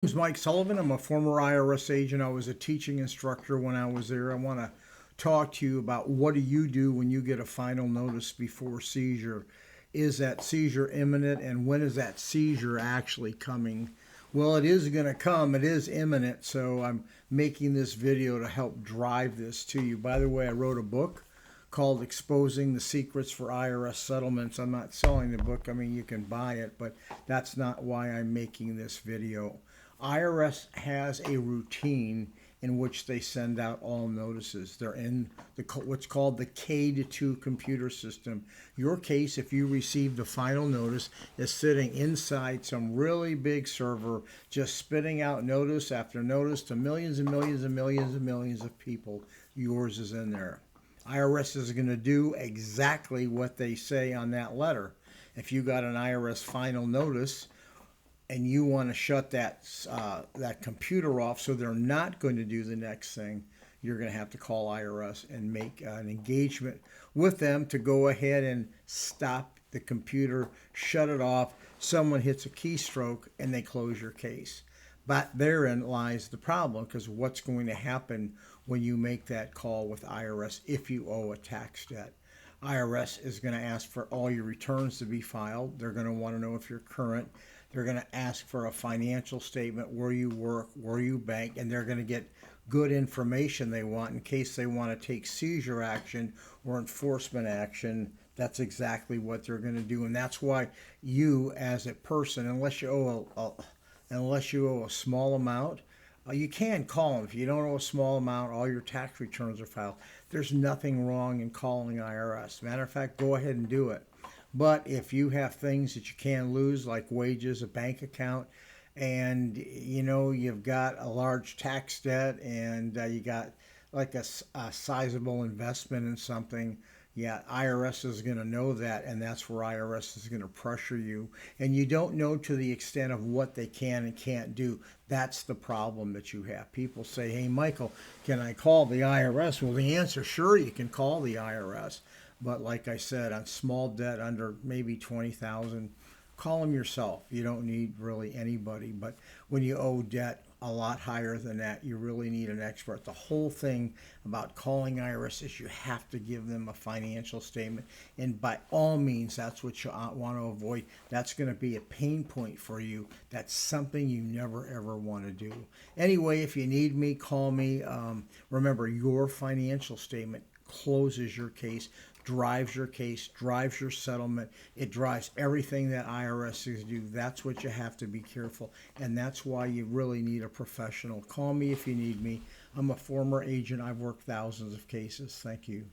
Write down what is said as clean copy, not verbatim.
My name is Mike Sullivan. I'm a former IRS agent. I was a teaching instructor when I was there. I want to talk to you about what do you do when you get a final notice before seizure. Is that seizure imminent, and when is that seizure actually coming? Well, it is going to come. It is imminent, so I'm making this video to help drive this to you. By the way, I wrote a book called Exposing the Secrets for IRS Settlements. I'm not selling the book. I mean, you can buy it, but that's not why I'm making this video. IRS has a routine in which they send out all notices. They're in what's called the K-2 computer system. Your case, if you received the final notice, is sitting inside some really big server, just spitting out notice after notice to millions and millions and millions and millions of people. Yours is in there. IRS is going to do exactly what they say on that letter. If you got an IRS final notice and you want to shut that computer off so they're not going to do the next thing, you're going to have to call IRS and make an engagement with them to go ahead and stop the computer, shut it off. Someone hits a keystroke and they close your case. But therein lies the problem, because what's going to happen when you make that call with IRS if you owe a tax debt? IRS is going to ask for all your returns to be filed. They're going to want to know if you're current. They're going to ask for a financial statement, where you work, where you bank, and they're going to get good information they want in case they want to take seizure action or enforcement action. That's exactly what they're going to do. And that's why you as a person, unless you owe a small amount, you can call them. If you don't owe a small amount, all your tax returns are filed. There's nothing wrong in calling IRS. Matter of fact, go ahead and do it. But if you have things that you can lose, like wages, a bank account, and you've got a large tax debt, and you got like a sizable investment in something, yeah, IRS is going to know that, and that's where IRS is going to pressure you. And you don't know to the extent of what they can and can't do. That's the problem that you have. People say, hey, Michael, can I call the IRS? Well, the answer, sure, you can call the IRS. But like I said, on small debt under maybe $20,000, call them yourself. You don't need really anybody. But when you owe debt a lot higher than that, you really need an expert. The whole thing about calling IRS is you have to give them a financial statement. And by all means, that's what you want to avoid. That's going to be a pain point for you. That's something you never, ever want to do. Anyway, if you need me, call me. Remember, your financial statement closes your case, drives your settlement. It drives everything that IRS is do. That's what you have to be careful, and that's why you really need a professional. Call me if you need me. I'm a former agent. I've worked thousands of cases. Thank you.